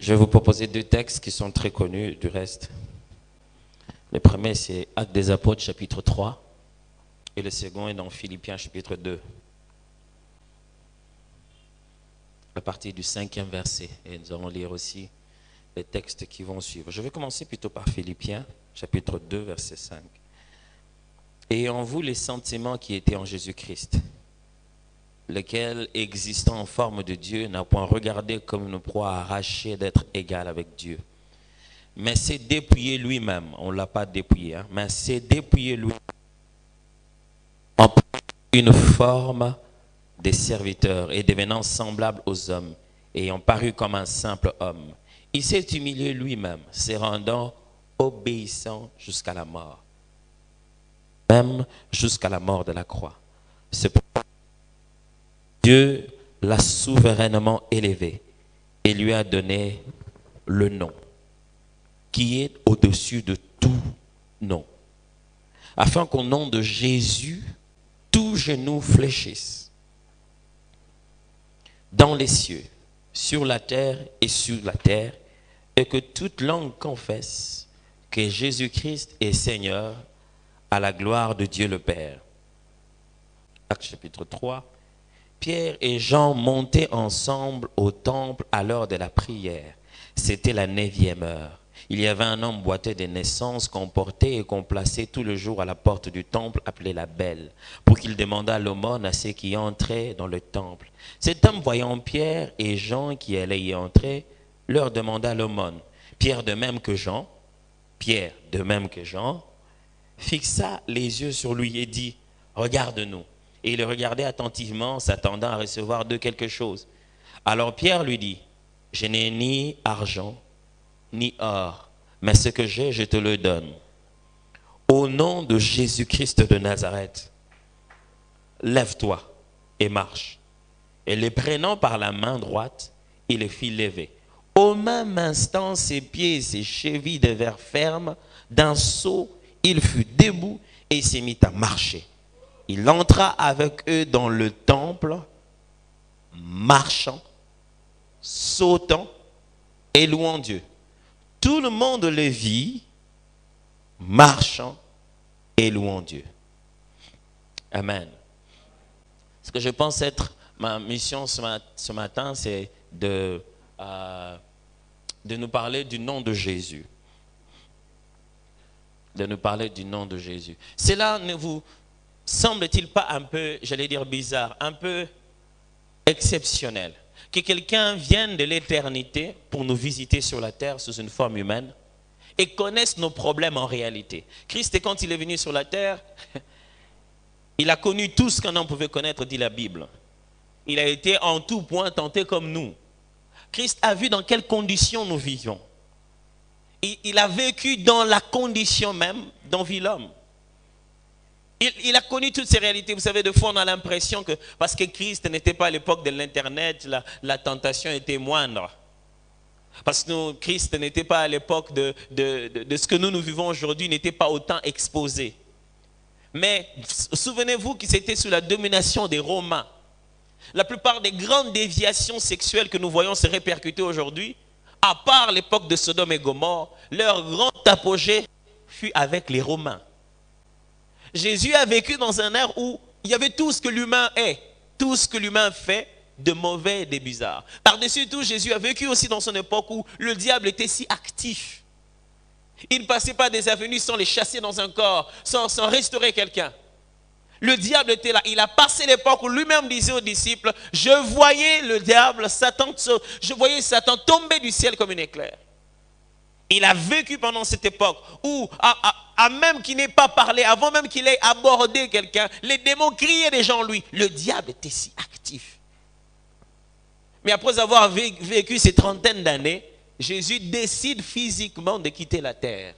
Je vais vous proposer deux textes qui sont très connus du reste. Le premier, c'est Actes des Apôtres, chapitre 3. Et le second est dans Philippiens, chapitre 2. À partir du 5e verset. Et nous allons lire aussi les textes qui vont suivre. Je vais commencer plutôt par Philippiens, chapitre 2, verset 5. Et en vous les sentiments qui étaient en Jésus-Christ, lequel, existant en forme de Dieu, n'a point regardé comme une proie arrachée d'être égal avec Dieu. Mais s'est dépouillé lui-même, on ne l'a pas dépouillé, mais s'est dépouillé lui-même en prenant une forme des serviteurs et devenant semblable aux hommes, ayant paru comme un simple homme. Il s'est humilié lui-même, se rendant obéissant jusqu'à la mort, même jusqu'à la mort de la croix. C'est pourquoi Dieu l'a souverainement élevé et lui a donné le nom qui est au-dessus de tout nom, afin qu'au nom de Jésus, tout genou fléchisse, dans les cieux, sur la terre et sur la terre, et que toute langue confesse que Jésus-Christ est Seigneur, à la gloire de Dieu le Père. Acte chapitre 3. Pierre et Jean montaient ensemble au temple à l'heure de la prière. C'était la 9e heure. Il y avait un homme boiteux de naissance qu'on portait et qu'on plaçait tout le jour à la porte du temple appelé la Belle, pour qu'il demandât l'aumône à ceux qui entraient dans le temple. Cet homme, voyant Pierre et Jean qui allaient y entrer, leur demanda l'aumône. Pierre, de même que Jean, fixa les yeux sur lui et dit, « Regarde-nous ». Et il regardait attentivement, s'attendant à recevoir d'eux quelque chose. Alors Pierre lui dit, « Je n'ai ni argent, ni or, mais ce que j'ai, je te le donne. Au nom de Jésus-Christ de Nazareth, lève-toi et marche. » Et le prenant par la main droite, il le fit lever. Au même instant, ses pieds et ses chevilles devinrent fermes. D'un saut, il fut debout et s'est mis à marcher. Il entra avec eux dans le temple, marchant, sautant et louant Dieu. Tout le monde le vit, marchant et louant Dieu. Amen. Ce que je pense être ma mission ce matin, c'est de nous parler du nom de Jésus. De nous parler du nom de Jésus. Cela ne vous semble-t-il pas un peu, j'allais dire bizarre, un peu exceptionnel, que quelqu'un vienne de l'éternité pour nous visiter sur la terre sous une forme humaine et connaisse nos problèmes en réalité. Christ, quand il est venu sur la terre, il a connu tout ce qu'un homme pouvait connaître, dit la Bible. Il a été en tout point tenté comme nous. Christ a vu dans quelles conditions nous vivions. Il a vécu dans la condition même dont vit l'homme. Il a connu toutes ces réalités. Vous savez, de fois on a l'impression que parce que Christ n'était pas à l'époque de l'internet, la tentation était moindre. Parce que Christ n'était pas à l'époque de ce que nous vivons aujourd'hui, n'était pas autant exposé. Mais souvenez-vous que c'était sous la domination des Romains. La plupart des grandes déviations sexuelles que nous voyons se répercuter aujourd'hui, à part l'époque de Sodome et Gomorrhe, leur grand apogée fut avec les Romains. Jésus a vécu dans un ère où il y avait tout ce que l'humain est, tout ce que l'humain fait de mauvais et de bizarre. Par-dessus tout, Jésus a vécu aussi dans son époque où le diable était si actif. Il ne passait pas des avenues sans les chasser dans un corps, sans restaurer quelqu'un. Le diable était là. Il a passé l'époque où lui-même disait aux disciples, je voyais le diable, je voyais Satan tomber du ciel comme un éclair. Il a vécu pendant cette époque où, même qu'il n'ait pas parlé, avant même qu'il ait abordé quelqu'un, les démons criaient déjà en lui. Le diable était si actif. Mais après avoir vécu ces trentaines d'années, Jésus décide physiquement de quitter la terre.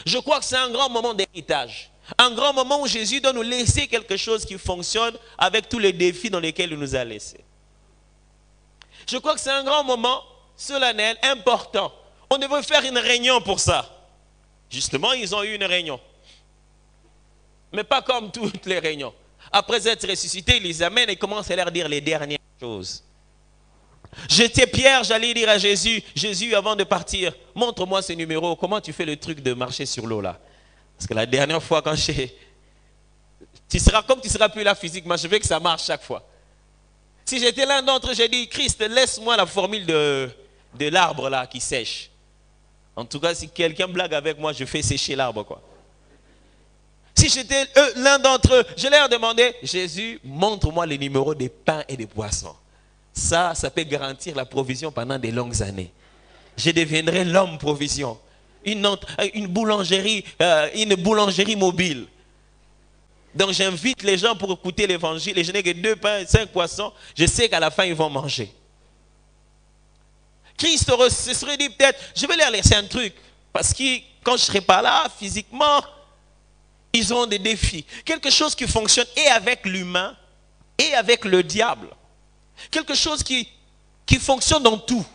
Je crois que c'est un grand moment d'héritage. Un grand moment où Jésus doit nous laisser quelque chose qui fonctionne avec tous les défis dans lesquels il nous a laissés. Je crois que c'est un grand moment solennel, important. On devrait faire une réunion pour ça. Justement, ils ont eu une réunion. Mais pas comme toutes les réunions. Après être ressuscités, ils les amènent et commencent à leur dire les dernières choses. J'étais Pierre, j'allais dire à Jésus, Jésus, avant de partir, montre-moi ce numéro. Comment tu fais le truc de marcher sur l'eau là? Parce que la dernière fois, quand comme tu seras plus là physiquement, je veux que ça marche chaque fois. Si j'étais l'un d'entre eux, j'ai dit, Christ, laisse-moi la formule de l'arbre là qui sèche. En tout cas, si quelqu'un blague avec moi, je fais sécher l'arbre, quoi. Si j'étais l'un d'entre eux, je leur demandais, Jésus, montre-moi les numéros des pains et des poissons. Ça peut garantir la provision pendant des longues années. Je deviendrai l'homme provision. Une boulangerie mobile. Donc j'invite les gens pour écouter l'évangile et je n'ai que 2 pains et 5 poissons. Je sais qu'à la fin ils vont manger. Christ se serait dit peut-être, je vais leur laisser un truc. Parce que quand je ne serai pas là, physiquement, ils auront des défis. Quelque chose qui fonctionne et avec l'humain et avec le diable. Quelque chose qui fonctionne dans tout.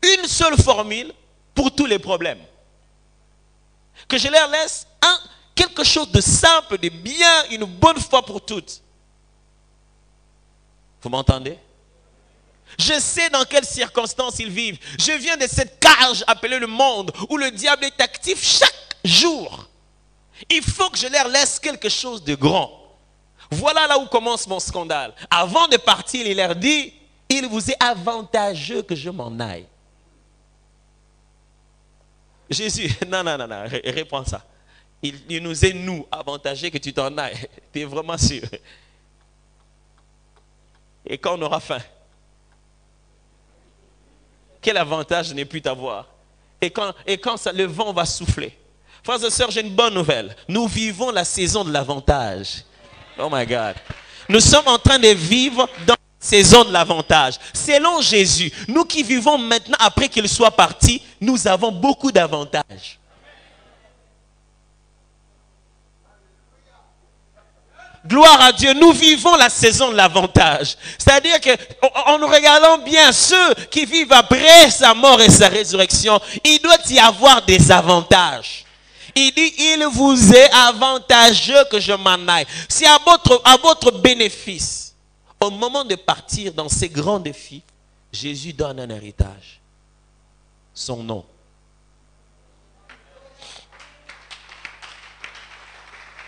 Une seule formule pour tous les problèmes. Que je leur laisse quelque chose de simple, de bien, une bonne fois pour toutes. Vous m'entendez? Je sais dans quelles circonstances ils vivent. Je viens de cette cage appelée le monde où le diable est actif chaque jour. Il faut que je leur laisse quelque chose de grand. Voilà là où commence mon scandale. Avant de partir, il leur dit, il vous est avantageux que je m'en aille. Jésus, non, réponds ça. Il nous est, nous, avantageux que tu t'en ailles. Tu es vraiment sûr? Et quand on aura faim? Quel avantage je n'ai pu t'avoir? Et quand le vent va souffler? Frères et sœurs, j'ai une bonne nouvelle. Nous vivons la saison de l'avantage. Oh my God. Nous sommes en train de vivre dans la saison de l'avantage. Selon Jésus, nous qui vivons maintenant après qu'il soit parti, nous avons beaucoup d'avantages. Gloire à Dieu, nous vivons la saison de l'avantage. C'est-à-dire qu'en nous regardant bien, ceux qui vivent après sa mort et sa résurrection, il doit y avoir des avantages. Il dit, il vous est avantageux que je m'en aille. C'est à votre bénéfice. Au moment de partir dans ces grands défis, Jésus donne un héritage. Son nom.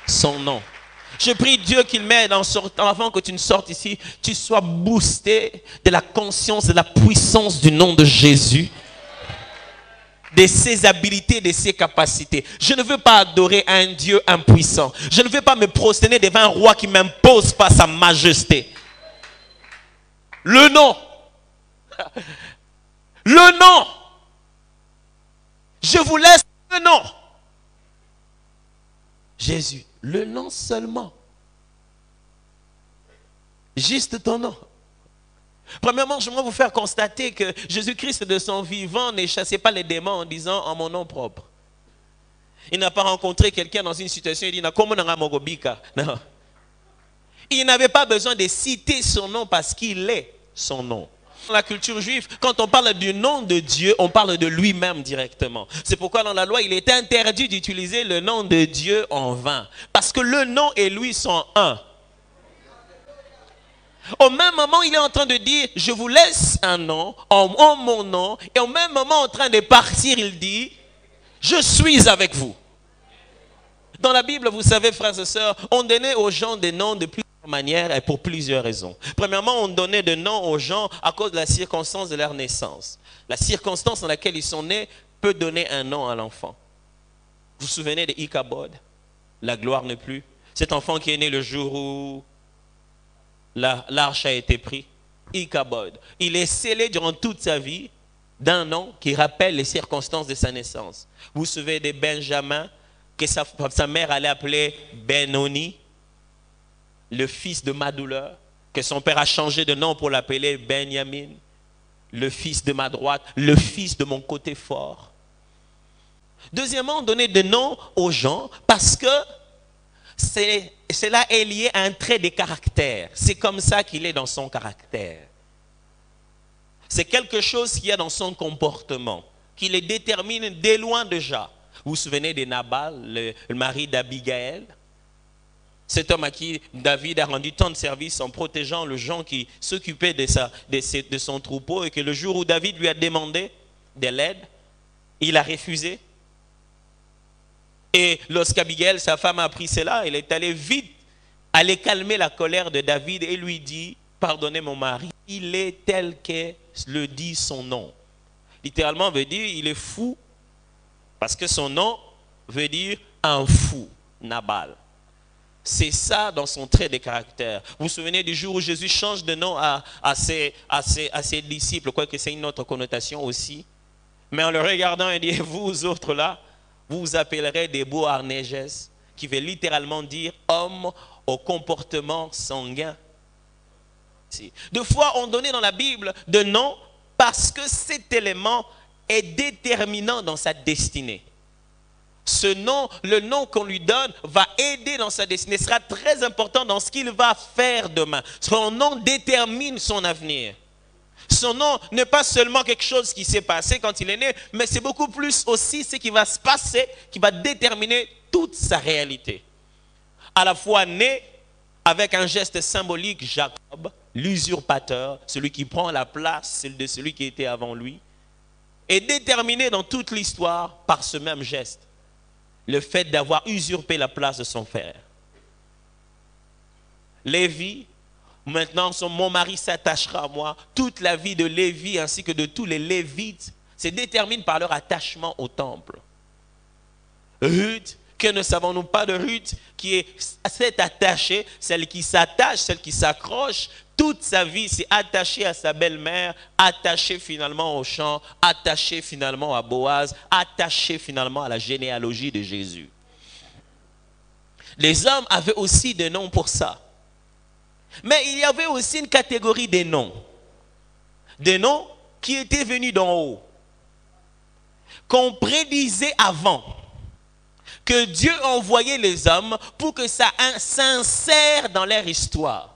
Son nom. Je prie Dieu qu'il m'aide en sortant, avant que tu ne sortes ici, tu sois boosté de la conscience, de la puissance du nom de Jésus, de ses habilités, de ses capacités. Je ne veux pas adorer un Dieu impuissant. Je ne veux pas me prosterner devant un roi qui m'impose pas sa majesté. Le nom. Le nom. Je vous laisse le nom. Jésus. Le nom seulement. Juste ton nom. Premièrement, j'aimerais vous faire constater que Jésus-Christ de son vivant ne chassait pas les démons en disant en mon nom propre. Il n'a pas rencontré quelqu'un dans une situation et dit non. Il n'avait pas besoin de citer son nom parce qu'il est son nom. Dans la culture juive, quand on parle du nom de Dieu, on parle de lui-même directement. C'est pourquoi dans la loi, il est interdit d'utiliser le nom de Dieu en vain. Parce que le nom et lui sont un. Au même moment, il est en train de dire, je vous laisse un nom, en mon nom. Et au même moment, en train de partir, il dit, je suis avec vous. Dans la Bible, vous savez, frères et sœurs, on donnait aux gens des noms de plusieurs manières et pour plusieurs raisons. Premièrement, on donnait des noms aux gens à cause de la circonstance de leur naissance. La circonstance dans laquelle ils sont nés peut donner un nom à l'enfant. Vous vous souvenez de Ichabod? La gloire n'est plus. Cet enfant qui est né le jour où l'arche a été prise. Ichabod. Il est scellé durant toute sa vie d'un nom qui rappelle les circonstances de sa naissance. Vous vous souvenez de Benjamin, que sa mère allait appeler Benoni, le fils de ma douleur, que son père a changé de nom pour l'appeler Benjamin, le fils de ma droite, le fils de mon côté fort. Deuxièmement, on donnait des noms aux gens parce que cela est lié à un trait de caractère. C'est comme ça qu'il est dans son caractère. C'est quelque chose qu'il y a dans son comportement, qui le détermine dès loin déjà. Vous vous souvenez de Nabal, le mari d'Abigaël? Cet homme à qui David a rendu tant de services en protégeant les gens qui s'occupaient de son troupeau, et que le jour où David lui a demandé de l'aide, il a refusé. Et lorsqu'Abigail, sa femme, a appris cela, elle est allée vite aller calmer la colère de David et lui dit: pardonnez mon mari, il est tel que le dit son nom. Littéralement veut dire il est fou, parce que son nom veut dire un fou, Nabal. C'est ça dans son trait de caractère. Vous vous souvenez du jour où Jésus change de nom à ses disciples, quoique c'est une autre connotation aussi. Mais en le regardant, il dit: vous autres là, vous vous appellerez des Boanerges, qui veut littéralement dire homme au comportement sanguin. Deux fois on donnait dans la Bible de noms parce que cet élément est déterminant dans sa destinée. Ce nom, le nom qu'on lui donne, va aider dans sa destinée, sera très important dans ce qu'il va faire demain. Son nom détermine son avenir. Son nom n'est pas seulement quelque chose qui s'est passé quand il est né, mais c'est beaucoup plus aussi ce qui va se passer, qui va déterminer toute sa réalité. À la fois né avec un geste symbolique, Jacob, l'usurpateur, celui qui prend la place de celui qui était avant lui, est déterminé dans toute l'histoire par ce même geste. Le fait d'avoir usurpé la place de son frère. Lévi, maintenant mon mari s'attachera à moi. Toute la vie de Lévi ainsi que de tous les Lévites se détermine par leur attachement au temple. Ruth, que ne savons-nous pas de Ruth qui s'est attachée, celle qui s'attache, celle qui s'accroche, toute sa vie s'est attachée à sa belle-mère, attachée finalement au champ, attachée finalement à Boaz, attachée finalement à la généalogie de Jésus. Les hommes avaient aussi des noms pour ça. Mais il y avait aussi une catégorie des noms. Des noms qui étaient venus d'en haut. Qu'on prédisait avant. Que Dieu envoyait les hommes pour que ça s'insère dans leur histoire.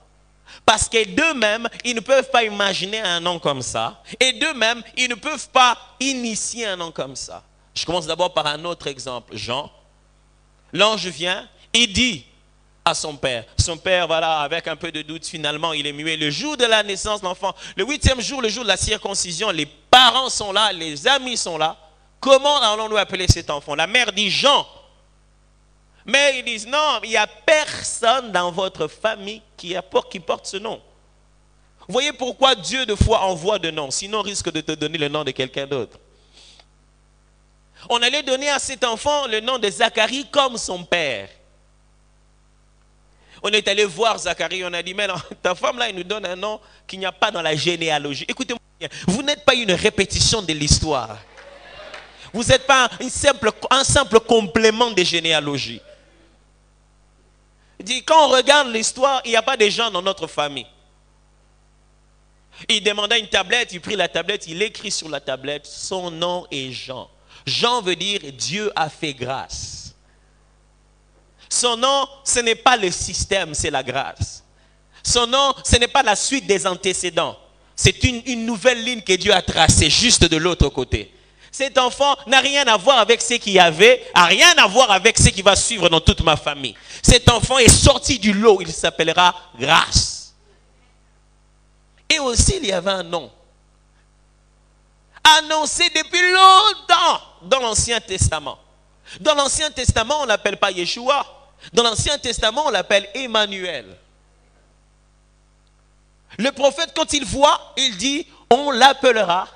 Parce que d'eux-mêmes, ils ne peuvent pas imaginer un nom comme ça. Et d'eux-mêmes, ils ne peuvent pas initier un nom comme ça. Je commence d'abord par un autre exemple. Jean. L'ange vient, il dit à son père. Son père, voilà, avec un peu de doute, finalement, il est muet. Le jour de la naissance de l'enfant, le 8e jour, le jour de la circoncision, les parents sont là, les amis sont là. Comment allons-nous appeler cet enfant? La mère dit Jean. Mais ils disent non, il n'y a personne dans votre famille qui porte ce nom. Vous voyez pourquoi Dieu de fois envoie de noms, sinon on risque de te donner le nom de quelqu'un d'autre. On allait donner à cet enfant le nom de Zacharie comme son père. On est allé voir Zacharie, on a dit mais non, ta femme là, il nous donne un nom qu'il n'y a pas dans la généalogie. Écoutez-moi bien, vous n'êtes pas une répétition de l'histoire. Vous n'êtes pas un simple complément de généalogie. Il dit, quand on regarde l'histoire, il n'y a pas de gens dans notre famille. Il demandait une tablette, il prit la tablette, il écrit sur la tablette, son nom est Jean. Jean veut dire Dieu a fait grâce. Son nom, ce n'est pas le système, c'est la grâce. Son nom, ce n'est pas la suite des antécédents. C'est une nouvelle ligne que Dieu a tracée juste de l'autre côté. Cet enfant n'a rien à voir avec ce qu'il y avait, n'a rien à voir avec ce qui va suivre dans toute ma famille. Cet enfant est sorti du lot, il s'appellera Grâce. Et aussi, il y avait un nom. Annoncé depuis longtemps dans l'Ancien Testament. Dans l'Ancien Testament, on ne l'appelle pas Yeshua. Dans l'Ancien Testament, on l'appelle Emmanuel. Le prophète, quand il voit, il dit, on l'appellera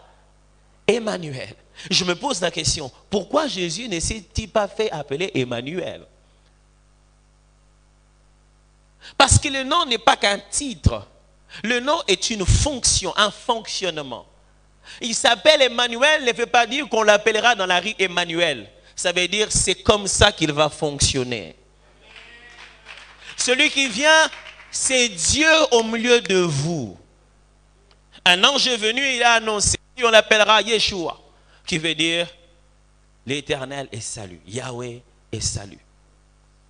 Emmanuel. Je me pose la question, pourquoi Jésus ne s'est-il pas fait appeler Emmanuel? Parce que le nom n'est pas qu'un titre. Le nom est une fonction, un fonctionnement. Il s'appelle Emmanuel, ne veut pas dire qu'on l'appellera dans la rue Emmanuel. Ça veut dire c'est comme ça qu'il va fonctionner. Celui qui vient, c'est Dieu au milieu de vous. Un ange est venu, il a annoncé, on l'appellera Yeshua, qui veut dire l'Éternel est salut. Yahweh est salut.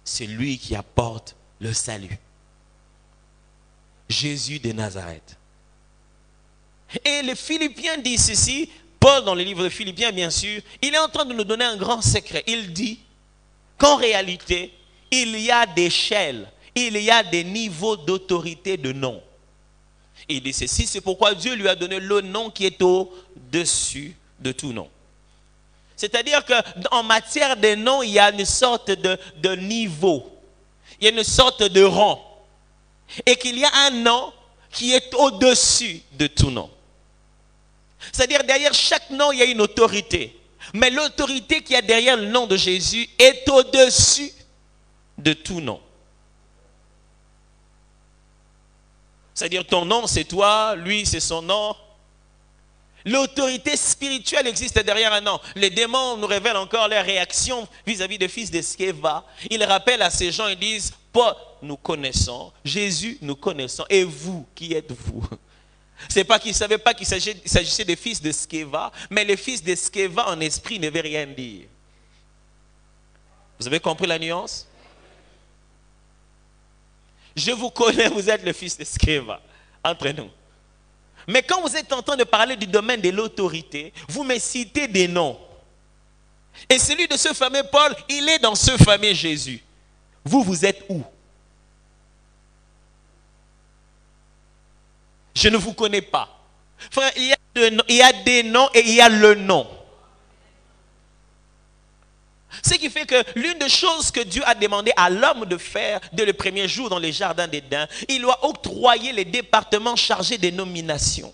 C'est lui qui apporte le salut. Jésus de Nazareth. Et les Philippiens disent ceci, Paul dans le livre de Philippiens bien sûr, il est en train de nous donner un grand secret. Il dit qu'en réalité, il y a des échelles, il y a des niveaux d'autorité de nom. Il dit ceci, c'est pourquoi Dieu lui a donné le nom qui est au-dessus de tout nom. C'est-à-dire qu'en matière de noms, il y a une sorte de niveau. Il y a une sorte de rang. Et qu'il y a un nom qui est au-dessus de tout nom. C'est-à-dire derrière chaque nom, il y a une autorité. Mais l'autorité qu'il y a derrière le nom de Jésus est au-dessus de tout nom. C'est-à-dire ton nom, c'est toi, lui, c'est son nom. L'autorité spirituelle existe derrière un nom. Les démons nous révèlent encore leur réaction vis-à-vis des fils de Sceva. Ils rappellent à ces gens, ils disent, Paul, nous connaissons, Jésus, nous connaissons, et vous, qui êtes-vous? C'est pas qu'ils ne savaient pas qu'il s'agissait des fils de Sceva, mais les fils de Sceva en esprit ne veulent rien dire. Vous avez compris la nuance? Je vous connais, vous êtes le fils de Sceva, entre nous. Mais quand vous êtes en train de parler du domaine de l'autorité, vous me citez des noms. Et celui de ce fameux Paul, il est dans ce fameux Jésus. Vous, vous êtes où? Je ne vous connais pas. Frère, il y a des noms et il y a le nom. Ce qui fait que l'une des choses que Dieu a demandé à l'homme de faire dès le premier jour dans les jardins d'Éden, il lui a octroyé les départements chargés des nominations.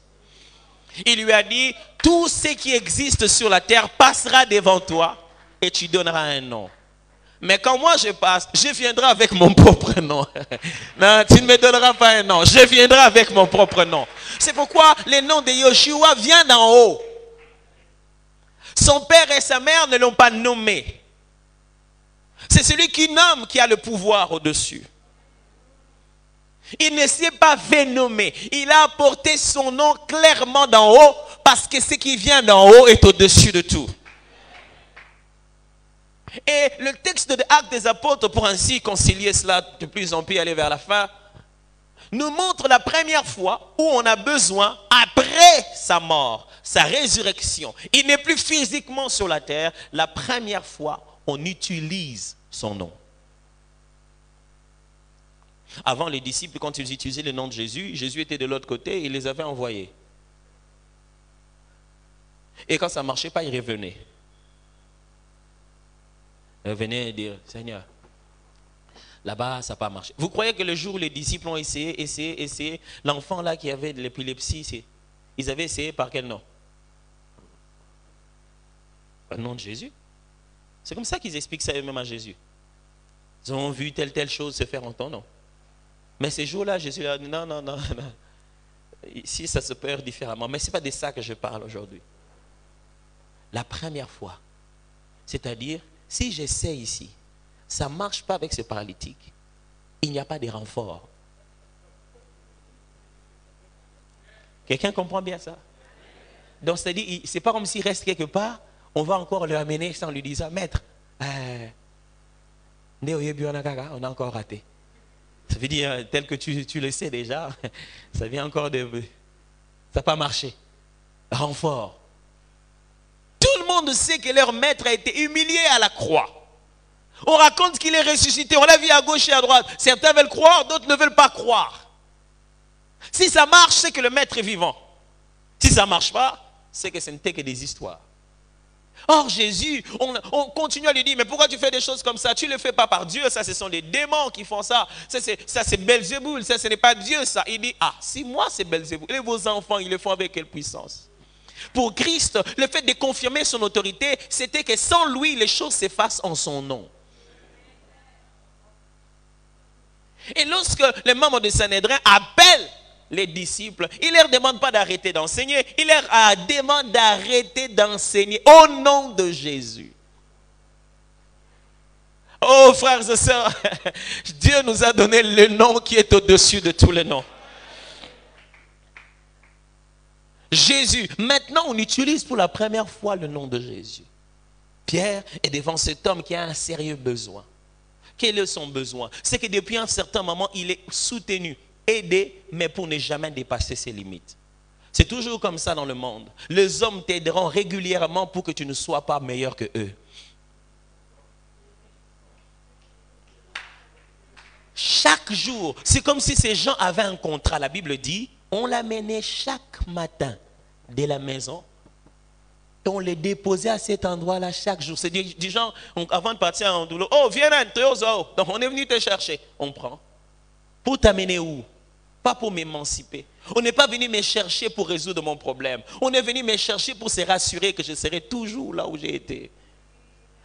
Il lui a dit, tout ce qui existe sur la terre passera devant toi et tu donneras un nom. Mais quand moi je passe, je viendrai avec mon propre nom. Non, tu ne me donneras pas un nom, je viendrai avec mon propre nom. C'est pourquoi le nom de Yoshua vient d'en haut. Son père et sa mère ne l'ont pas nommé. C'est celui qui nomme qui a le pouvoir au-dessus. Il ne s'est pas fait nommer. Il a apporté son nom clairement d'en haut parce que ce qui vient d'en haut est au-dessus de tout. Et le texte de Actes des Apôtres, pour ainsi concilier cela de plus en plus aller vers la fin, nous montre la première fois où on a besoin, après sa mort, sa résurrection, il n'est plus physiquement sur la terre, la première fois, on utilise son nom. Avant, les disciples, quand ils utilisaient le nom de Jésus, Jésus était de l'autre côté, il les avait envoyés. Et quand ça ne marchait pas, ils revenaient. Ils venaient dire, Seigneur, là-bas, ça n'a pas marché. Vous croyez que le jour où les disciples ont essayé, l'enfant là qui avait de l'épilepsie, ils avaient essayé par quel nom? Le nom de Jésus. C'est comme ça qu'ils expliquent ça eux-mêmes à Jésus. Ils ont vu telle chose se faire en ton nom. Mais ces jours-là, Jésus a dit, non. Ici, ça se perd différemment. Mais ce n'est pas de ça que je parle aujourd'hui. La première fois, c'est-à-dire, si j'essaie ici, ça ne marche pas avec ce paralytique, il n'y a pas de renfort. Quelqu'un comprend bien ça? Donc, c'est-à-dire, ce n'est pas comme s'il reste quelque part, on va encore le amener sans lui dire, maître, on a encore raté. Ça veut dire, tel que tu le sais déjà, ça vient encore de... Ça n'a pas marché. Renfort. Tout le monde sait que leur maître a été humilié à la croix. On raconte qu'il est ressuscité, on l'a vu à gauche et à droite. Certains veulent croire, d'autres ne veulent pas croire. Si ça marche, c'est que le maître est vivant. Si ça ne marche pas, c'est que ce n'était que des histoires. Or Jésus, on continue à lui dire, mais pourquoi tu fais des choses comme ça? Tu ne le fais pas par Dieu, ça ce sont les démons qui font ça. Ça c'est Belzéboul, ça ce n'est pas Dieu ça. Il dit, si moi c'est Belzéboul, et vos enfants, ils le font avec quelle puissance? Pour Christ, le fait de confirmer son autorité, c'était que sans lui, les choses s'effacent en son nom. Et lorsque les membres de Sanhédrin appellent les disciples, il ne leur demande pas d'arrêter d'enseigner, il leur demande d'arrêter d'enseigner au nom de Jésus. Oh frères et sœurs, Dieu nous a donné le nom qui est au-dessus de tous les noms. Jésus. Maintenant, on utilise pour la première fois le nom de Jésus. Pierre est devant cet homme qui a un sérieux besoin. Quel est son besoin? C'est que depuis un certain moment, il est soutenu, aidé, mais pour ne jamais dépasser ses limites. C'est toujours comme ça dans le monde. Les hommes t'aideront régulièrement pour que tu ne sois pas meilleur que eux. Chaque jour, c'est comme si ces gens avaient un contrat. La Bible dit, on l'amenait chaque matin de la maison. Et on les déposait à cet endroit-là chaque jour. C'est des gens, avant de partir en douleur, oh, viens là, donc on est venu te chercher. On prend. Pour t'amener où? Pas pour m'émanciper. On n'est pas venu me chercher pour résoudre mon problème. On est venu me chercher pour se rassurer que je serai toujours là où j'ai été.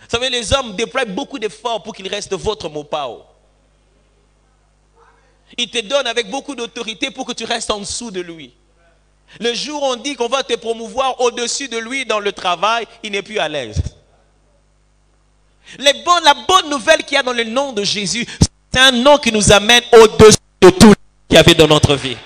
Vous savez, les hommes déploient beaucoup d'efforts pour qu'il reste votre mopao. Il te donne avec beaucoup d'autorité pour que tu restes en dessous de lui. Le jour où on dit qu'on va te promouvoir au-dessus de lui dans le travail, il n'est plus à l'aise. La bonne nouvelle qu'il y a dans le nom de Jésus, c'est un nom qui nous amène au-dessus de tout qu'il y avait dans notre vie.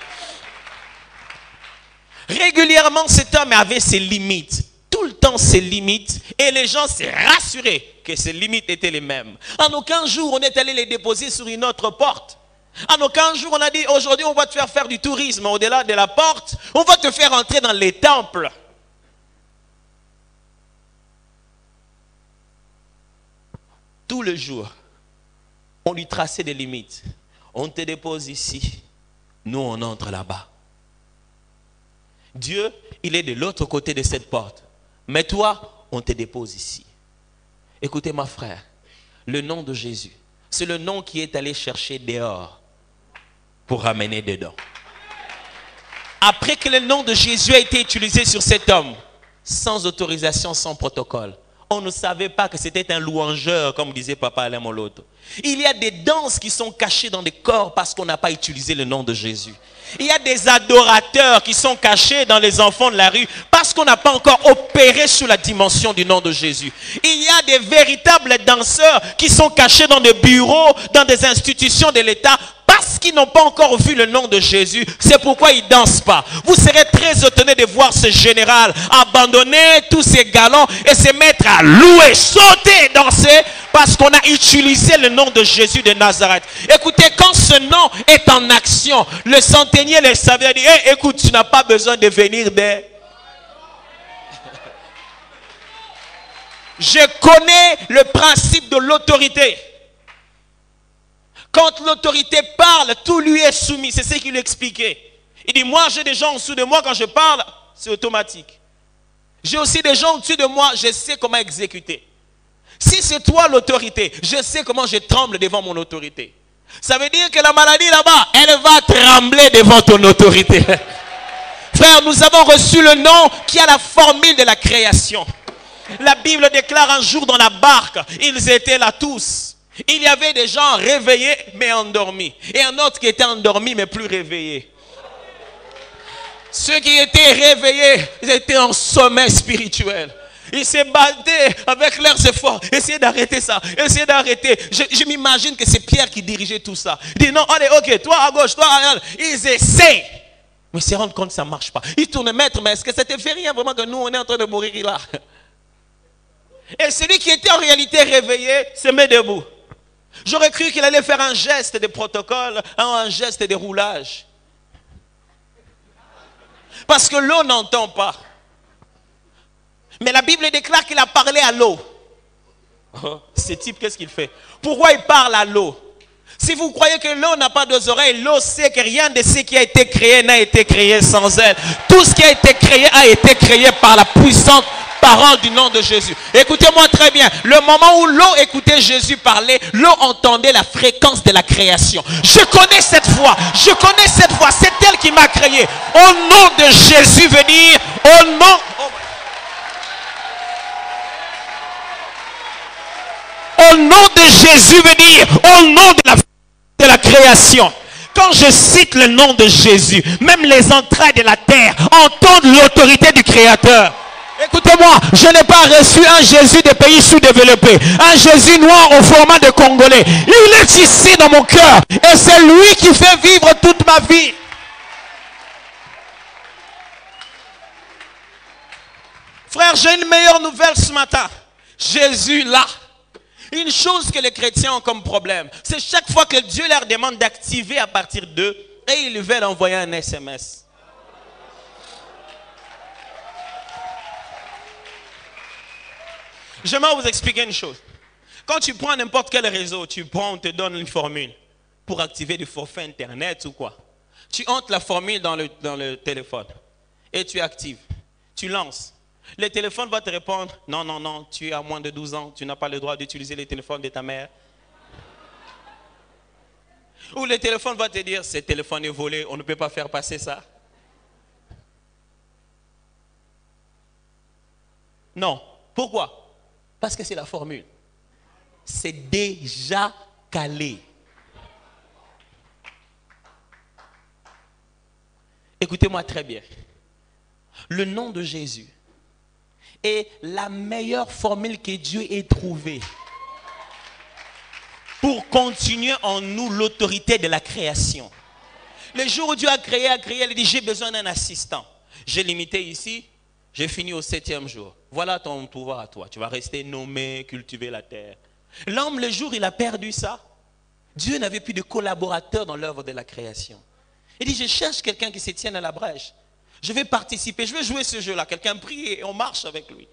Régulièrement, cet homme avait ses limites. Tout le temps ses limites. Et les gens s'est rassurés que ces limites étaient les mêmes. En aucun jour, on est allé les déposer sur une autre porte. En aucun jour, on a dit, aujourd'hui, on va te faire du tourisme au-delà de la porte. On va te faire entrer dans les temples. Tout le jour, on lui traçait des limites. On te dépose ici. Nous, on entre là-bas. Dieu, il est de l'autre côté de cette porte. Mais toi, on te dépose ici. Écoutez, ma frère, le nom de Jésus, c'est le nom qui est allé chercher dehors pour ramener dedans. Après que le nom de Jésus a été utilisé sur cet homme, sans autorisation, sans protocole, on ne savait pas que c'était un louangeur, comme disait Papa Alain Moloto. Il y a des danses qui sont cachées dans des corps parce qu'on n'a pas utilisé le nom de Jésus. Il y a des adorateurs qui sont cachés dans les enfants de la rue parce qu'on n'a pas encore opéré sur la dimension du nom de Jésus. Il y a des véritables danseurs qui sont cachés dans des bureaux, dans des institutions de l'État parce qu'ils n'ont pas encore vu le nom de Jésus. C'est pourquoi ils ne dansent pas. Vous serez très étonné de voir ce général abandonner tous ses galons et se mettre à louer, sauter, danser parce qu'on a utilisé le nom de Jésus de Nazareth. Écoutez, quand ce nom est en action, le centenier le savait, dit, hey, écoute, tu n'as pas besoin de venir des... Je connais le principe de l'autorité. Quand l'autorité parle, tout lui est soumis. C'est ce qu'il lui expliquait. Il dit, moi j'ai des gens en dessous de moi, quand je parle, c'est automatique. J'ai aussi des gens au-dessus de moi, je sais comment exécuter. Si c'est toi l'autorité, je sais comment je tremble devant mon autorité. Ça veut dire que la maladie là-bas, elle va trembler devant ton autorité. Frère, nous avons reçu le nom qui a la formule de la création. La Bible déclare un jour dans la barque, ils étaient là tous. Il y avait des gens réveillés mais endormis. Et un autre qui était endormi mais plus réveillé. Ceux qui étaient réveillés, ils étaient en sommeil spirituel. Ils se battaient avec leurs efforts. Essayez d'arrêter ça. Essayez d'arrêter. Je m'imagine que c'est Pierre qui dirigeait tout ça. Il dit non, allez, ok, toi à gauche, toi à droite. Ils essaient. Mais ils se rendent compte que ça ne marche pas. Ils tournent, maître, mais est-ce que ça te fait rien vraiment que nous, on est en train de mourir là? Et celui qui était en réalité réveillé se met debout. J'aurais cru qu'il allait faire un geste de protocole, un geste de roulage. Parce que l'eau n'entend pas. Mais la Bible déclare qu'il a parlé à l'eau. Oh, ce type, qu'est-ce qu'il fait? Pourquoi il parle à l'eau? Si vous croyez que l'eau n'a pas deux oreilles, l'eau sait que rien de ce qui a été créé n'a été créé sans elle. Tout ce qui a été créé par la puissante parole du nom de Jésus. Écoutez-moi très bien. Le moment où l'eau écoutait Jésus parler, l'eau entendait la fréquence de la création. Je connais cette voix. Je connais cette voix. C'est elle qui m'a créé. Au nom de Jésus, venir. Au nom... Au nom de Jésus, venir. Au nom de la création. Quand je cite le nom de Jésus, même les entrailles de la terre entendent l'autorité du Créateur. Écoutez-moi, je n'ai pas reçu un Jésus des pays sous-développés, un Jésus noir au format de Congolais. Il est ici dans mon cœur et c'est lui qui fait vivre toute ma vie. Frère, j'ai une meilleure nouvelle ce matin. Jésus là. Une chose que les chrétiens ont comme problème, c'est chaque fois que Dieu leur demande d'activer à partir d'eux, et ils veulent envoyer un SMS. J'aimerais vous expliquer une chose. Quand tu prends n'importe quel réseau, on te donne une formule. pour activer du forfait Internet ou quoi. Tu entres la formule dans le téléphone et tu actives. Tu lances. Le téléphone va te répondre, non, non, non, tu es à moins de 12 ans, tu n'as pas le droit d'utiliser le téléphone de ta mère. Ou le téléphone va te dire, ce téléphone est volé, on ne peut pas faire passer ça. Non. Pourquoi? Parce que c'est la formule. C'est déjà calé. Écoutez-moi très bien. Le nom de Jésus est la meilleure formule que Dieu ait trouvée pour continuer en nous l'autorité de la création. Le jour où Dieu a créé, il a dit, j'ai besoin d'un assistant. J'ai limité ici, j'ai fini au 7e jour. Voilà ton pouvoir à toi. Tu vas rester nommé, cultiver la terre. L'homme, le jour où il a perdu ça, Dieu n'avait plus de collaborateurs dans l'œuvre de la création. Il dit, je cherche quelqu'un qui se tienne à la brèche. Je vais participer, je vais jouer ce jeu-là. Quelqu'un prie et on marche avec lui.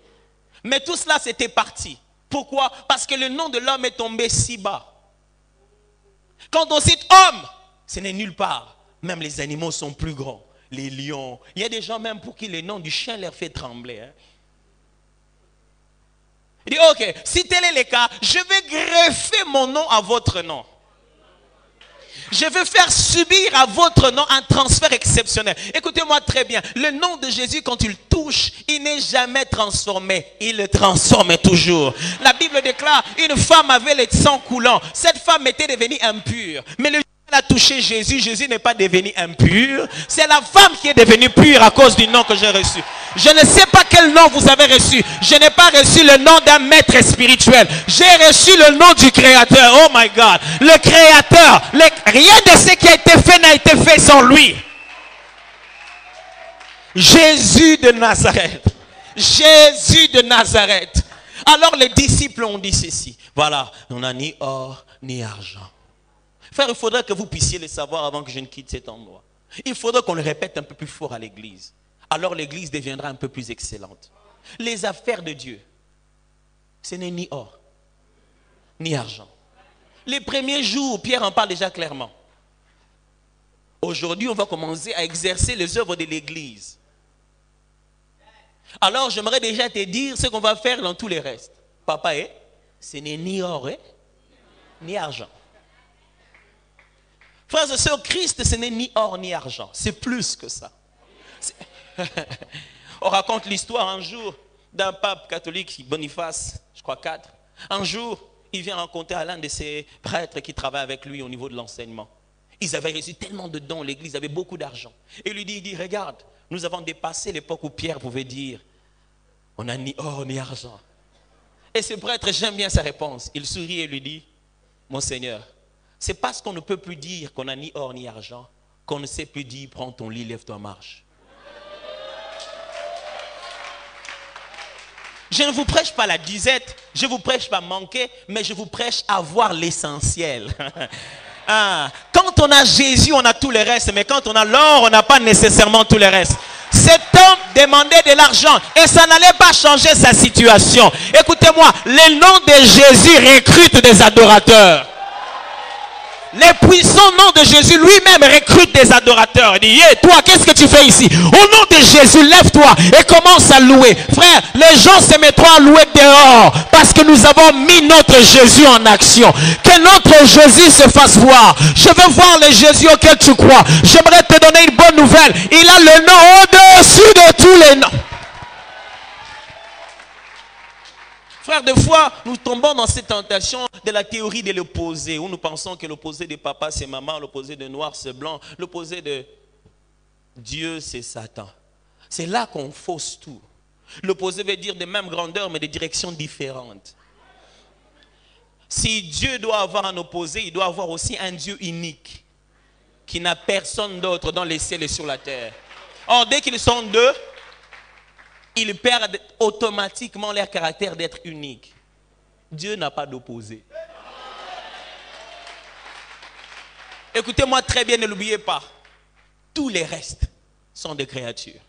Mais tout cela, c'était parti. Pourquoi? Parce que le nom de l'homme est tombé si bas. Quand on cite homme, ce n'est nulle part. Même les animaux sont plus grands. Les lions. Il y a des gens même pour qui le nom du chien leur fait trembler. Hein? Il dit, ok, si tel est le cas, je vais greffer mon nom à votre nom. Je vais faire subir à votre nom un transfert exceptionnel. Écoutez-moi très bien. Le nom de Jésus, quand il touche, il n'est jamais transformé. Il le transforme toujours. La Bible déclare, une femme avait le sang coulant. Cette femme était devenue impure. Mais le jour où elle a touché Jésus, Jésus n'est pas devenu impur. C'est la femme qui est devenue pure à cause du nom que j'ai reçu. Je ne sais pas quel nom vous avez reçu. Je n'ai pas reçu le nom d'un maître spirituel. J'ai reçu le nom du Créateur. Oh my God. Le Créateur. Rien de ce qui a été fait n'a été fait sans lui. Jésus de Nazareth. Jésus de Nazareth. Alors les disciples ont dit ceci. Voilà, on n'a ni or ni argent. Frère, il faudrait que vous puissiez le savoir avant que je ne quitte cet endroit. Il faudrait qu'on le répète un peu plus fort à l'église. Alors l'église deviendra un peu plus excellente. Les affaires de Dieu, ce n'est ni or, ni argent. Les premiers jours, Pierre en parle déjà clairement. Aujourd'hui, on va commencer à exercer les œuvres de l'église. Alors, j'aimerais déjà te dire ce qu'on va faire dans tous les restes. Papa, ce n'est ni or, ni argent. Frères et sœurs, Christ, ce n'est ni or, ni argent. C'est plus que ça. On raconte l'histoire un jour d'un pape catholique, Boniface, je crois 4. Un jour, il vient rencontrer l'un de ses prêtres qui travaille avec lui au niveau de l'enseignement. Ils avaient reçu tellement de dons, l'église avait beaucoup d'argent. Et il lui dit, regarde, nous avons dépassé l'époque où Pierre pouvait dire, on n'a ni or ni argent. Et ce prêtre, j'aime bien sa réponse. Il sourit et lui dit, mon Seigneur, c'est parce qu'on ne peut plus dire qu'on n'a ni or ni argent, qu'on ne sait plus dire, prends ton lit, lève-toi, marche. Je ne vous prêche pas la disette, je ne vous prêche pas manquer, mais je vous prêche avoir l'essentiel. Quand on a Jésus, on a tout le reste, mais quand on a l'or, on n'a pas nécessairement tout le reste. Cet homme demandait de l'argent et ça n'allait pas changer sa situation. Écoutez-moi, le nom de Jésus recrute des adorateurs. Les puissants noms de Jésus lui-même recrute des adorateurs. Il dit, hey, toi, qu'est-ce que tu fais ici? Au nom de Jésus, lève-toi et commence à louer. Frère, les gens se mettront à louer dehors parce que nous avons mis notre Jésus en action. Que notre Jésus se fasse voir. Je veux voir le Jésus auquel tu crois. J'aimerais te donner une bonne nouvelle. Il a le nom au-dessus de tous les noms. Frère, des fois, nous tombons dans cette tentation de la théorie de l'opposé, où nous pensons que l'opposé de papa, c'est maman, l'opposé de noir, c'est blanc, l'opposé de Dieu, c'est Satan. C'est là qu'on fausse tout. L'opposé veut dire de même grandeur, mais de directions différentes. Si Dieu doit avoir un opposé, il doit avoir aussi un Dieu unique, qui n'a personne d'autre dans les ciels et sur la terre. Or, dès qu'ils sont deux, ils perdent automatiquement leur caractère d'être unique. Dieu n'a pas d'opposé. Écoutez-moi très bien, ne l'oubliez pas. Tous les restes sont des créatures.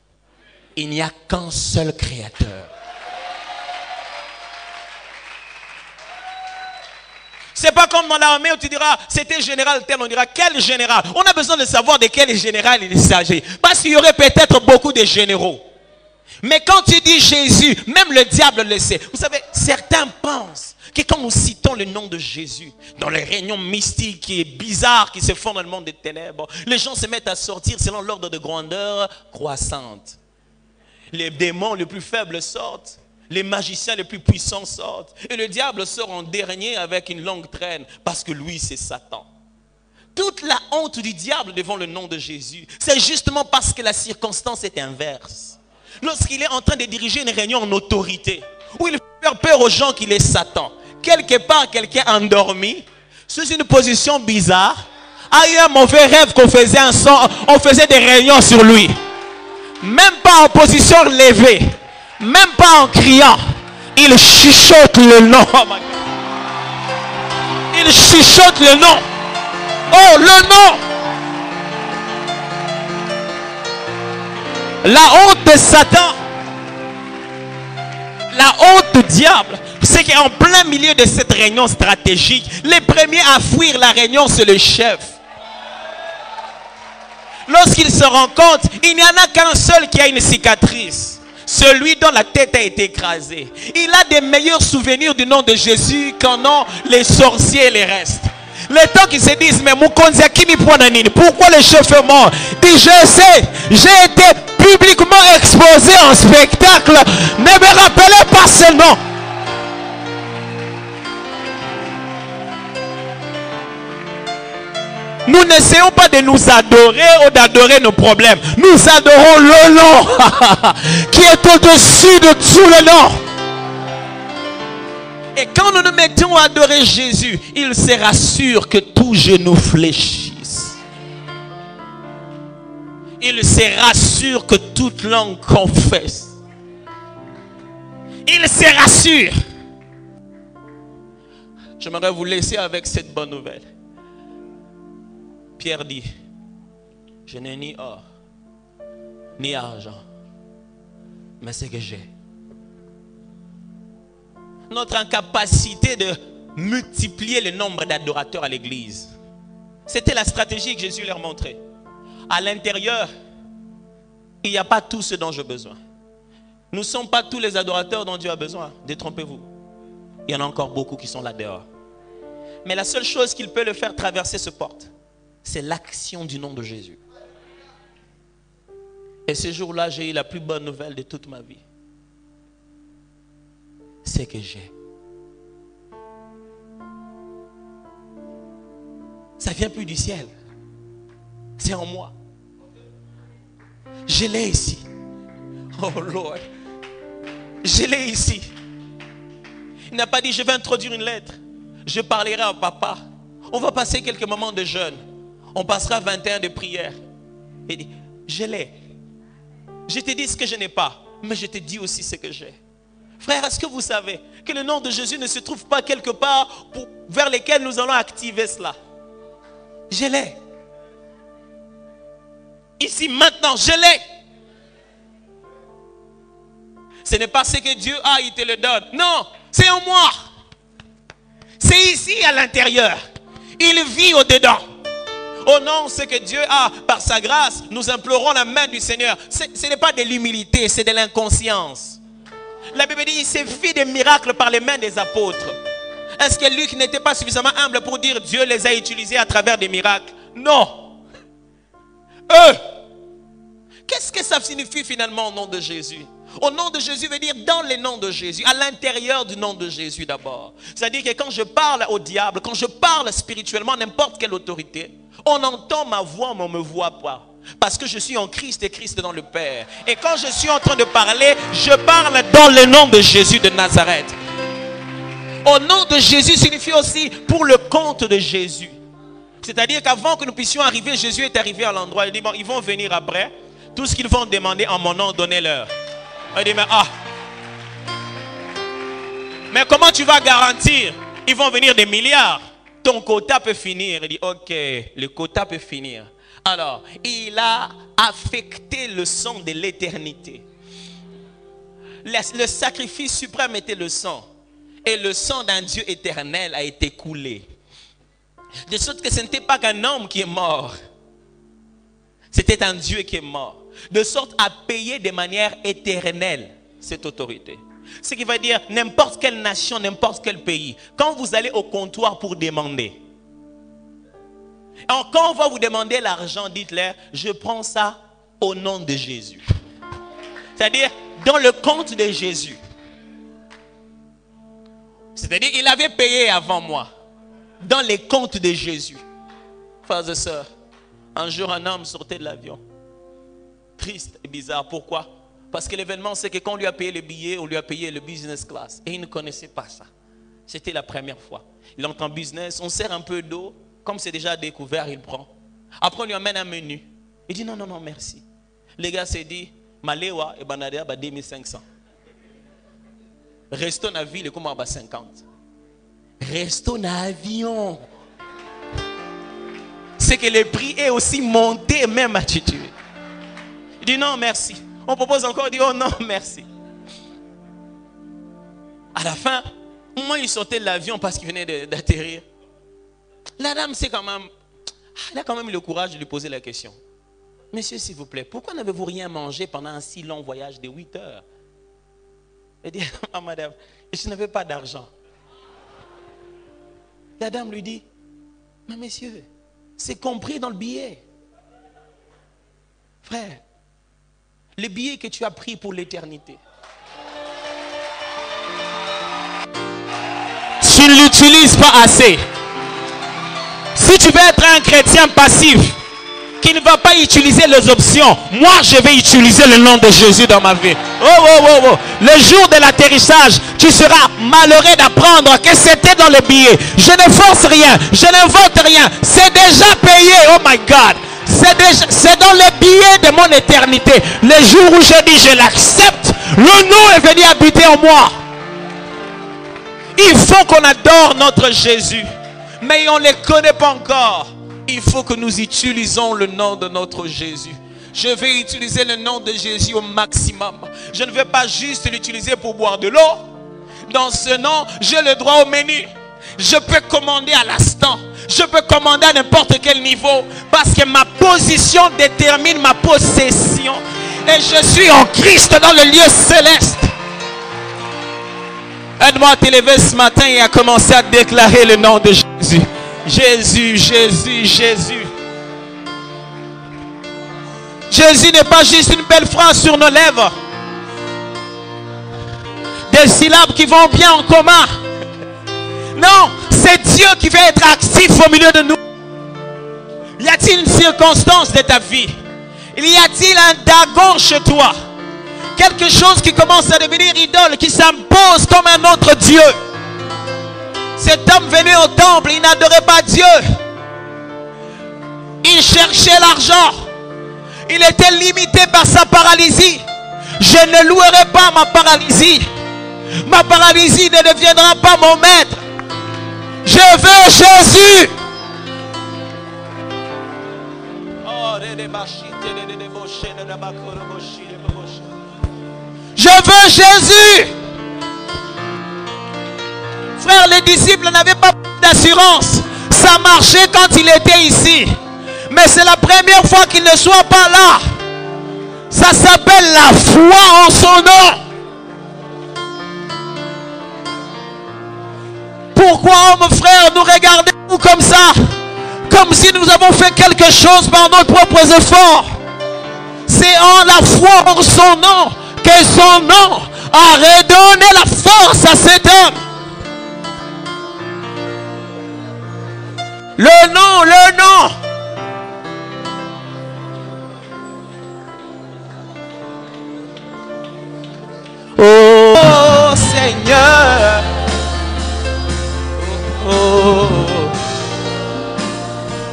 Il n'y a qu'un seul créateur. C'est pas comme dans l'armée où tu diras, c'était général tel, on dira, quel général? On a besoin de savoir de quel général il s'agit. Parce qu'il y aurait peut-être beaucoup de généraux. Mais quand tu dis Jésus, même le diable le sait. Vous savez, certains pensent que quand nous citons le nom de Jésus, dans les réunions mystiques et bizarres qui se font dans le monde des ténèbres, les gens se mettent à sortir selon l'ordre de grandeur croissante. Les démons les plus faibles sortent. Les magiciens les plus puissants sortent. Et le diable sort en dernier avec une longue traîne. Parce que lui, c'est Satan. Toute la honte du diable devant le nom de Jésus, c'est justement parce que la circonstance est inverse. Lorsqu'il est en train de diriger une réunion en autorité, où il fait faire peur aux gens qu'il est Satan. Quelque part, quelqu'un endormi, sous une position bizarre, a eu un mauvais rêve qu'on faisait on faisait des réunions sur lui. Même pas en position levée. Même pas en criant, il chuchote le nom. Il chuchote le nom. Oh, le nom. La honte de Satan, la honte du diable, c'est qu'en plein milieu de cette réunion stratégique, les premiers à fuir la réunion, c'est le chef. Lorsqu'il se rend compte, il n'y en a qu'un seul qui a une cicatrice. Celui dont la tête a été écrasée. Il a des meilleurs souvenirs du nom de Jésus qu'en ont les sorciers et les restes. Les temps qu'ils se disent, mais pourquoi le chef est mort? Dit, je sais, j'ai été publiquement exposé en spectacle. Ne me rappelez pas ce nom. Nous n'essayons pas de nous adorer ou d'adorer nos problèmes. Nous adorons le nom qui est au-dessus de tout le nom. Et quand nous nous mettons à adorer Jésus, il se rassure que tout genou fléchisse. Il se rassure que toute langue confesse. Il se rassure. J'aimerais vous laisser avec cette bonne nouvelle. Pierre dit, je n'ai ni or, ni argent, mais ce que j'ai. Notre incapacité de multiplier le nombre d'adorateurs à l'église, c'était la stratégie que Jésus leur montrait. À l'intérieur, il n'y a pas tout ce dont j'ai besoin. Nous ne sommes pas tous les adorateurs dont Dieu a besoin. Détrompez-vous. Il y en a encore beaucoup qui sont là dehors. Mais la seule chose qui peut le faire traverser ce porte, c'est l'action du nom de Jésus. Et ce jour-là, j'ai eu la plus bonne nouvelle de toute ma vie. C'est que j'ai. Ça ne vient plus du ciel. C'est en moi. Je l'ai ici. Oh Lord. Je l'ai ici. Il n'a pas dit, je vais introduire une lettre. Je parlerai à papa. On va passer quelques moments de jeûne. On passera 21 de prière. Il dit, je l'ai. Je te dis ce que je n'ai pas, mais je te dis aussi ce que j'ai. Frère, est-ce que vous savez que le nom de Jésus ne se trouve pas quelque part vers lequel nous allons activer cela? Je l'ai. Ici, maintenant, je l'ai. Ce n'est pas ce que Dieu a, il te le donne. Non, c'est en moi. C'est ici à l'intérieur. Il vit au-dedans. Oh non, ce que Dieu a par sa grâce, nous implorons la main du Seigneur. Ce n'est pas de l'humilité, c'est de l'inconscience. La Bible dit, il s'est fait des miracles par les mains des apôtres. Est-ce que Luc n'était pas suffisamment humble pour dire Dieu les a utilisés à travers des miracles? Non. Eux. Qu'est-ce que ça signifie finalement au nom de Jésus? Au nom de Jésus veut dire dans le nom de Jésus, à l'intérieur du nom de Jésus d'abord. C'est-à-dire que quand je parle au diable, quand je parle spirituellement, n'importe quelle autorité, on entend ma voix mais on ne me voit pas. Parce que je suis en Christ et Christ dans le Père. Et quand je suis en train de parler, je parle dans le nom de Jésus de Nazareth. Au nom de Jésus signifie aussi pour le compte de Jésus. C'est-à-dire qu'avant que nous puissions arriver, Jésus est arrivé à l'endroit. Il dit, bon, ils vont venir après. Tout ce qu'ils vont demander en mon nom, donnez-leur. Il dit, mais comment tu vas garantir? Ils vont venir des milliards. Ton quota peut finir. Il dit, ok, le quota peut finir. Alors, il a affecté le sang de l'éternité. Le sacrifice suprême était le sang. Et le sang d'un Dieu éternel a été coulé. De sorte que ce n'était pas qu'un homme qui est mort. C'était un Dieu qui est mort. De sorte à payer de manière éternelle cette autorité. Ce qui veut dire n'importe quelle nation, n'importe quel pays. Quand vous allez au comptoir pour demander. Quand on va vous demander l'argent, dites-leur, je prends ça au nom de Jésus. C'est-à-dire dans le compte de Jésus. C'est-à-dire il avait payé avant moi. Dans les comptes de Jésus. Frères et sœurs, un jour un homme sortait de l'avion. Triste et bizarre. Pourquoi? Parce que l'événement, c'est que quand on lui a payé le billet, on lui a payé le business class. Et il ne connaissait pas ça. C'était la première fois. Il entre en business, on sert un peu d'eau. Comme c'est déjà découvert, il prend. Après, on lui amène un menu. Il dit non, non, non, merci. Le gars s'est dit, Malewa et Banadea, 2500. Resto na ville, comment 50. Resto na avion. C'est que le prix est aussi monté, même à tuer. Il dit non, merci. On propose encore, il dit oh non, merci. À la fin, moi, il sortait de l'avion parce qu'il venait d'atterrir. La dame, c'est quand même, elle a quand même le courage de lui poser la question. Monsieur, s'il vous plaît, pourquoi n'avez-vous rien mangé pendant un si long voyage de 8 heures? Elle dit, ah madame, je n'avais pas d'argent. La dame lui dit, mais monsieur, c'est compris dans le billet. Frère, le billet que tu as pris pour l'éternité, tu ne l'utilises pas assez. Si tu veux être un chrétien passif qui ne va pas utiliser les options, moi je vais utiliser le nom de Jésus dans ma vie. Oh, oh, oh, oh. Le jour de l'atterrissage, tu seras malheureux d'apprendre que c'était dans le billet. Je ne force rien, je n'invente rien. C'est déjà payé. Oh my God. C'est dans le billet de mon éternité. Le jour où je dis je l'accepte, le nom est venu habiter en moi. Il faut qu'on adore notre Jésus. Mais on ne les connaît pas encore. Il faut que nous utilisons le nom de notre Jésus. Je vais utiliser le nom de Jésus au maximum. Je ne vais pas juste l'utiliser pour boire de l'eau. Dans ce nom, j'ai le droit au menu. Je peux commander à l'instant. Je peux commander à n'importe quel niveau. Parce que ma position détermine ma possession. Et je suis en Christ dans le lieu céleste. Aide-moi à t'élever ce matin et à commencer à déclarer le nom de Jésus. Jésus, Jésus, Jésus. Jésus n'est pas juste une belle phrase sur nos lèvres. Des syllabes qui vont bien en commun. Non, c'est Dieu qui veut être actif au milieu de nous. Y a-t-il une circonstance de ta vie? Y a-t-il un Dagon chez toi? Quelque chose qui commence à devenir idole, qui s'impose comme un autre Dieu. Cet homme venait au temple, il n'adorait pas Dieu. Il cherchait l'argent. Il était limité par sa paralysie. Je ne louerai pas ma paralysie. Ma paralysie ne deviendra pas mon maître. Je veux Jésus. Je veux Jésus. Frère, les disciples n'avaient pas d'assurance. Ça marchait quand il était ici. Mais c'est la première fois qu'il ne soit pas là. Ça s'appelle la foi en son nom. Pourquoi, mon frère, nous regardez-vous comme ça? Comme si nous avons fait quelque chose par nos propres efforts. C'est en la foi en son nom que son nom a redonné la force à cet homme. Le nom, le nom. Oh Seigneur. Oh,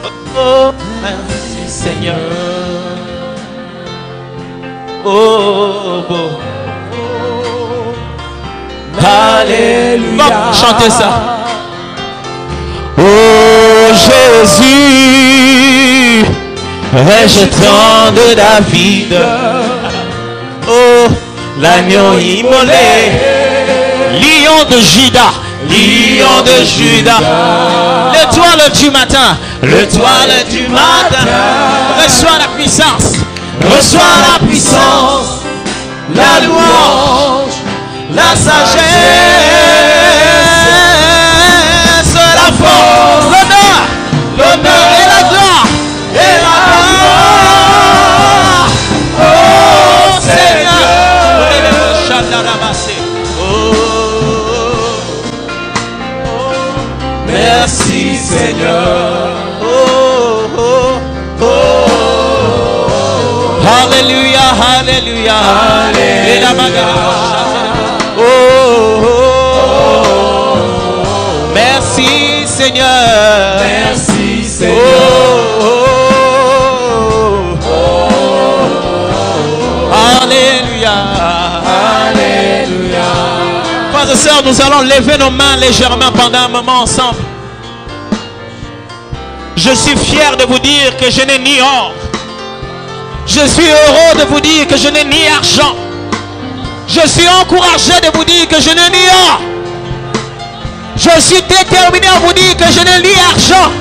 oh, oh, merci Seigneur. Oh, oh, oh. Alléluia. Bon, chantez ça. Oh Jésus, rejetant de David. Oh, l'agneau immolé, lion de Juda, Lion de Juda, l'étoile du matin, l'étoile du matin, reçois la puissance, la louange, la sagesse, la force, l'honneur et la gloire, oh Seigneur. Merci Seigneur. Alléluia, alléluia, alléluia. Merci Seigneur. Merci Seigneur. Alléluia. Alléluia. Frères et sœurs, nous allons lever nos mains légèrement pendant un moment ensemble. Je suis fier de vous dire que je n'ai ni or. Je suis heureux de vous dire que je n'ai ni argent. Je suis encouragé de vous dire que je n'ai ni or. Je suis déterminé à vous dire que je n'ai ni argent.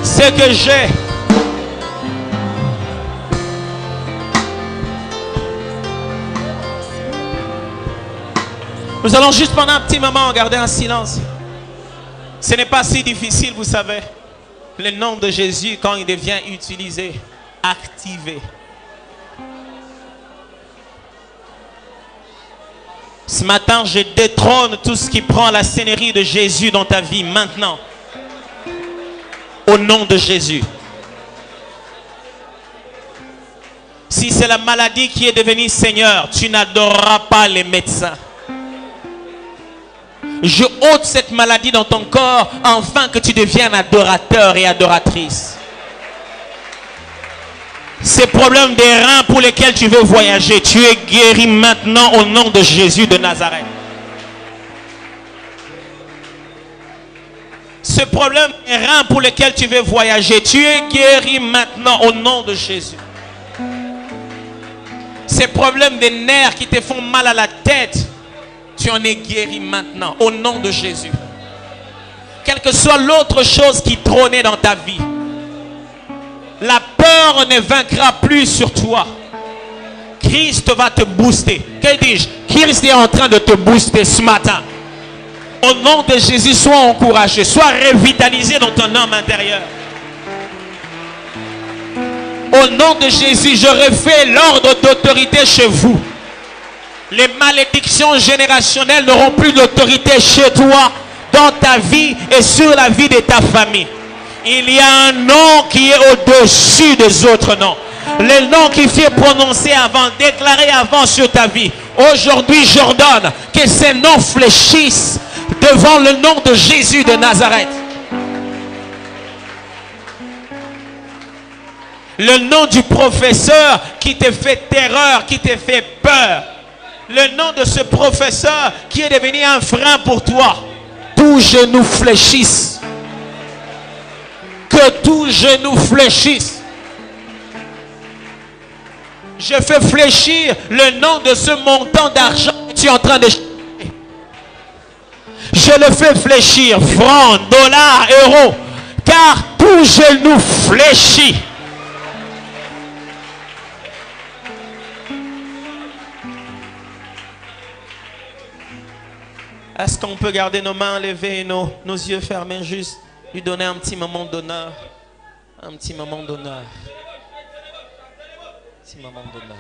Ce que j'ai, nous allons juste pendant un petit moment garder un silence. Ce n'est pas si difficile, vous savez. Le nom de Jésus, quand il devient utilisé, activé. Ce matin, je détrône tout ce qui prend la scénarii de Jésus dans ta vie maintenant. Au nom de Jésus. Si c'est la maladie qui est devenue Seigneur, tu n'adoreras pas les médecins. Je ôte cette maladie dans ton corps afin que tu deviennes adorateur et adoratrice. Ces problèmes des reins pour lesquels tu veux voyager, tu es guéri maintenant au nom de Jésus de Nazareth. Ce problème des reins pour lesquels tu veux voyager, tu es guéri maintenant au nom de Jésus. Ces problèmes des nerfs qui te font mal à la tête, tu en es guéri maintenant, au nom de Jésus. Quelle que soit l'autre chose qui trônait dans ta vie, la peur ne vaincra plus sur toi. Christ va te booster. Que dis-je? Christ est en train de te booster ce matin. Au nom de Jésus, sois encouragé, sois revitalisé dans ton homme intérieur. Au nom de Jésus, je refais l'ordre d'autorité chez vous. Les malédictions générationnelles n'auront plus d'autorité chez toi, dans ta vie et sur la vie de ta famille. Il y a un nom qui est au-dessus des autres noms. Le nom qui fut prononcé avant, déclaré avant sur ta vie. Aujourd'hui, j'ordonne que ces noms fléchissent devant le nom de Jésus de Nazareth. Le nom du professeur qui te fait terreur, qui te fait peur. Le nom de ce professeur qui est devenu un frein pour toi. Tout genou fléchisse. Que tout genou fléchisse. Je fais fléchir le nom de ce montant d'argent que tu es en train de chercher. Je le fais fléchir. Francs, dollars, euros. Car tout genou fléchit. Est-ce qu'on peut garder nos mains levées et nos yeux fermés, juste lui donner un petit moment d'honneur? Un petit moment d'honneur. Un petit moment d'honneur.